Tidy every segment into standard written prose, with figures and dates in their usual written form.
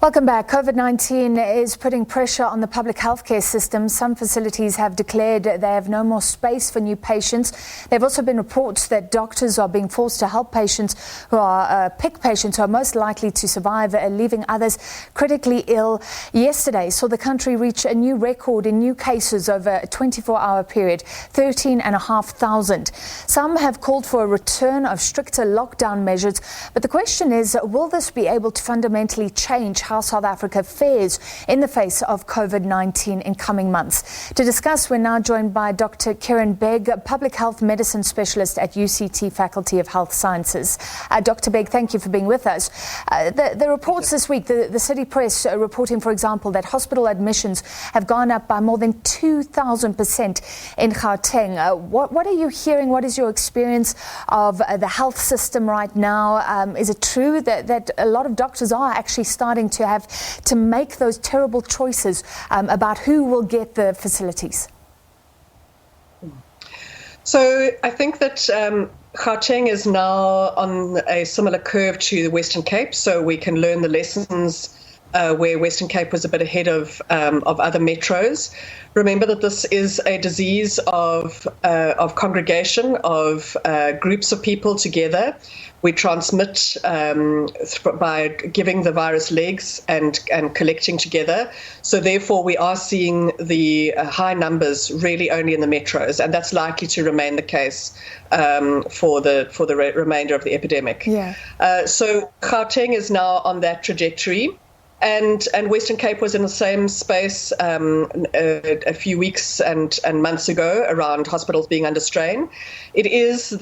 Welcome back. COVID-19 is putting pressure on the public healthcare system. Some facilities have declared they have no more space for new patients. There have also been reports that doctors are being forced to help patients who are pick patients who are most likely to survive, leaving others critically ill. Yesterday saw the country reach a new record in new cases over a 24-hour period, 13,500. Some have called for a return of stricter lockdown measures, but the question is, will this be able to fundamentally change how South Africa fares in the face of COVID-19 in coming months? To discuss, we're now joined by Dr Kerrin Begg, public health medicine specialist at UCT Faculty of Health Sciences. Dr Begg, thank you for being with us. The reports this week, the City Press reporting, for example, that hospital admissions have gone up by more than 2,000% in Gauteng. What are you hearing? What is your experience of the health system right now? Is it true that a lot of doctors are actually starting to have to make those terrible choices about who will get the facilities? So I think that Gauteng is now on a similar curve to the Western Cape, so we can learn the lessons where Western Cape was a bit ahead of other metros. Remember that this is a disease of congregation, of groups of people together. We transmit by giving the virus legs and collecting together. So therefore, we are seeing the high numbers really only in the metros, and that's likely to remain the case for the remainder of the epidemic. Yeah. So Gauteng is now on that trajectory. And Western Cape was in the same space a few weeks and months ago around hospitals being under strain. It is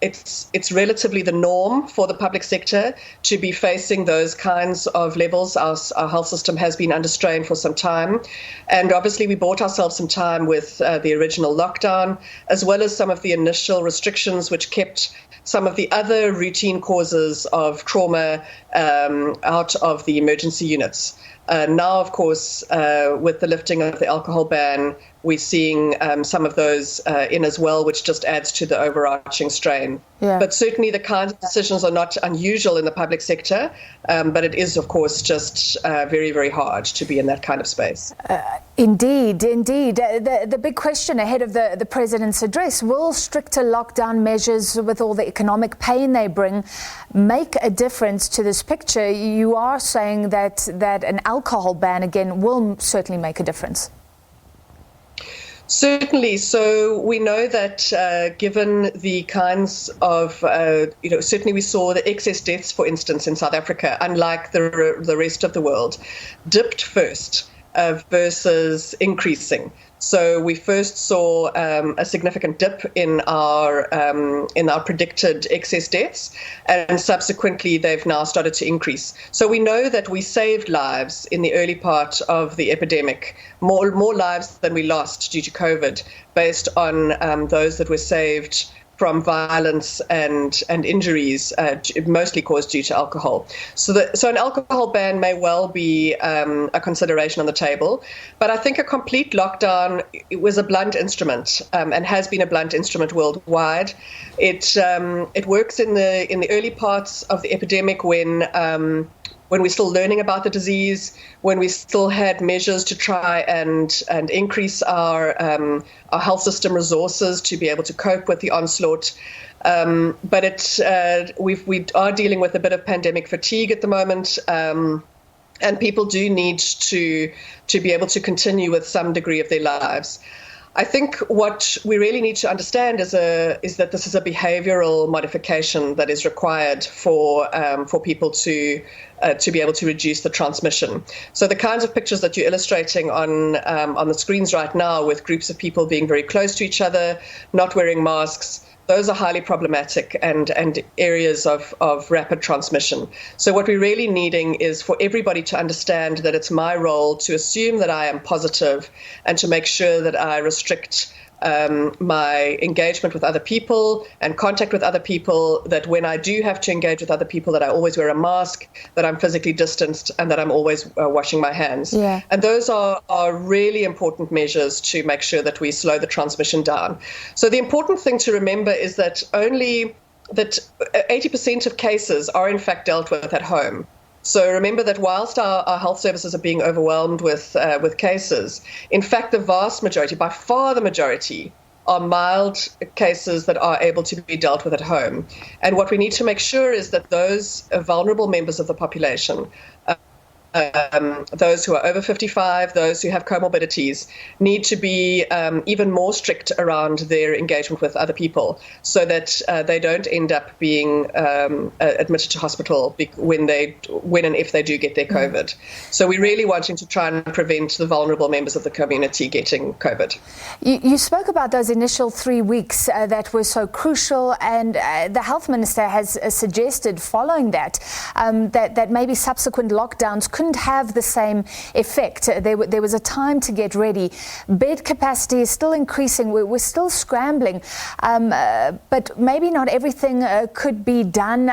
it's relatively the norm for the public sector to be facing those kinds of levels. Our health system has been under strain for some time, and obviously we bought ourselves some time with the original lockdown, as well as some of the initial restrictions which kept some of the other routine causes of trauma out of the emergency units. Now, of course, with the lifting of the alcohol ban, we're seeing some of those in as well, which just adds to the overarching strain. Yeah. But certainly the kinds of decisions are not unusual in the public sector, but it is, of course, just very, very hard to be in that kind of space. Indeed. The big question ahead of the President's address, will stricter lockdown measures, with all the economic pain they bring, make a difference to this picture? You are saying that an alcohol ban, again, will certainly make a difference. Certainly. So we know that given the kinds of, certainly we saw the excess deaths, for instance, in South Africa, unlike the rest of the world, dipped first versus increasing. So we first saw a significant dip in our predicted excess deaths, and subsequently they've now started to increase. So we know that we saved lives in the early part of the epidemic, more lives than we lost due to COVID, based on those that were saved from violence and injuries, mostly caused due to alcohol. So an alcohol ban may well be a consideration on the table, but I think a complete lockdown was a blunt instrument and has been a blunt instrument worldwide. It works in the early parts of the epidemic when we're still learning about the disease, when we still had measures to try and increase our health system resources to be able to cope with the onslaught. But we are dealing with a bit of pandemic fatigue at the moment, and people do need to be able to continue with some degree of their lives. I think what we really need to understand is that this is a behavioural modification that is required for people to be able to reduce the transmission. So the kinds of pictures that you're illustrating on the screens right now, with groups of people being very close to each other, not wearing masks, those are highly problematic and areas of rapid transmission. So what we're really needing is for everybody to understand that it's my role to assume that I am positive and to make sure that I restrict my engagement with other people and contact with other people, that when I do have to engage with other people, that I always wear a mask, that I'm physically distanced, and that I'm always washing my hands. Yeah. And those are really important measures to make sure that we slow the transmission down. So the important thing to remember is that 80% of cases are in fact dealt with at home. So remember that whilst our health services are being overwhelmed with cases, in fact, the vast majority, by far the majority, are mild cases that are able to be dealt with at home. And what we need to make sure is that those vulnerable members of the population, those who are over 55, those who have comorbidities, need to be even more strict around their engagement with other people so that they don't end up being admitted to hospital when and if they do get their COVID. So we're really wanting to try and prevent the vulnerable members of the community getting COVID. You spoke about those initial 3 weeks that were so crucial, and the health minister has suggested following that, that maybe subsequent lockdowns couldn't have the same effect. There was a time to get ready. Bed capacity is still increasing. We're still scrambling, but maybe not everything could be done.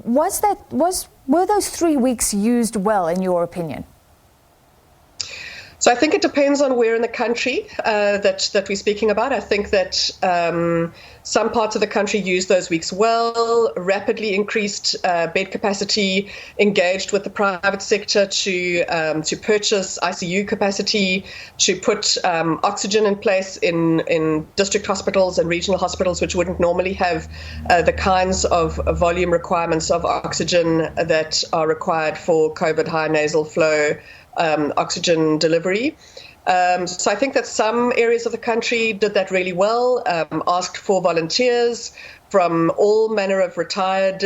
Were those 3 weeks used well, in your opinion? So I think it depends on where in the country that we're speaking about. I think that some parts of the country used those weeks well, rapidly increased bed capacity, engaged with the private sector to purchase ICU capacity, to put oxygen in place in district hospitals and regional hospitals, which wouldn't normally have the kinds of volume requirements of oxygen that are required for COVID high nasal flow oxygen delivery. So I think that some areas of the country did that really well, asked for volunteers from all manner of retired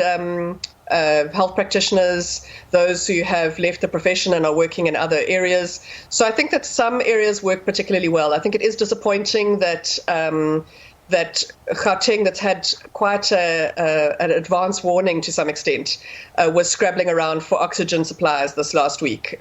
health practitioners, those who have left the profession and are working in other areas. So I think that some areas work particularly well. I think it is disappointing that Gauteng, that's had quite an advance warning to some extent, was scrabbling around for oxygen supplies this last week,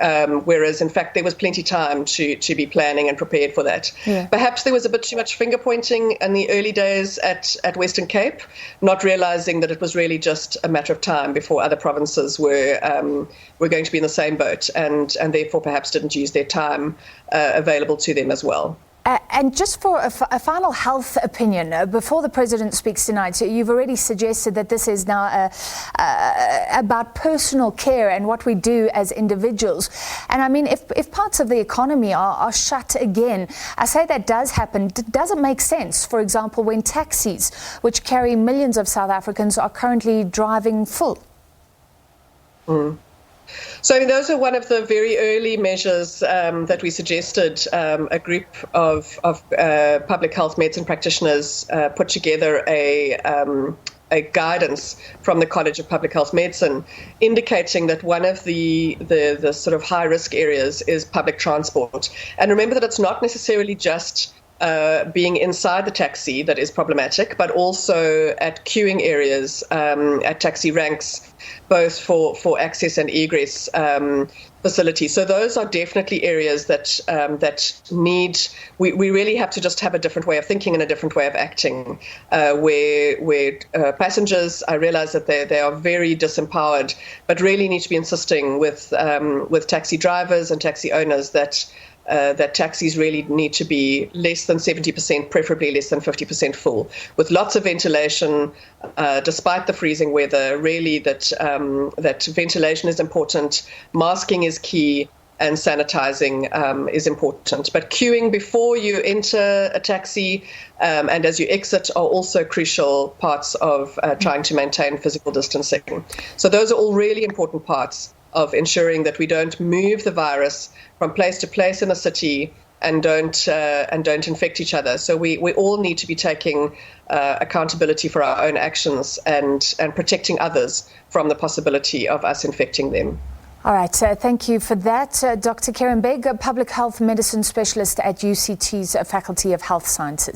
whereas in fact there was plenty time to be planning and prepared for that. Yeah. Perhaps there was a bit too much finger pointing in the early days at Western Cape, not realizing that it was really just a matter of time before other provinces were going to be in the same boat, and therefore perhaps didn't use their time available to them as well. And just for a final health opinion, before the President speaks tonight, you've already suggested that this is now about personal care and what we do as individuals. And I mean, if parts of the economy are shut again, I say that does happen. Does it make sense, for example, when taxis, which carry millions of South Africans, are currently driving full? So I mean, those are one of the very early measures that we suggested. A group of public health medicine practitioners put together a guidance from the College of Public Health Medicine, indicating that one of the sort of high risk areas is public transport. And remember that it's not necessarily just being inside the taxi that is problematic, but also at queuing areas, at taxi ranks, both for access and egress facilities. So those are definitely areas that need. We really have to just have a different way of thinking and a different way of acting. Where passengers, I realize that they are very disempowered, but really need to be insisting with taxi drivers and taxi owners that taxis really need to be less than 70%, preferably less than 50% full, with lots of ventilation, despite the freezing weather. Really, that ventilation is important, masking is key, and sanitizing is important. But queuing before you enter a taxi and as you exit are also crucial parts of trying to maintain physical distancing. So those are all really important parts of ensuring that we don't move the virus from place to place in the city and don't infect each other. So we all need to be taking accountability for our own actions and protecting others from the possibility of us infecting them. All right, thank you for that. Dr. Kerrin Begg, a public health medicine specialist at UCT's Faculty of Health Sciences.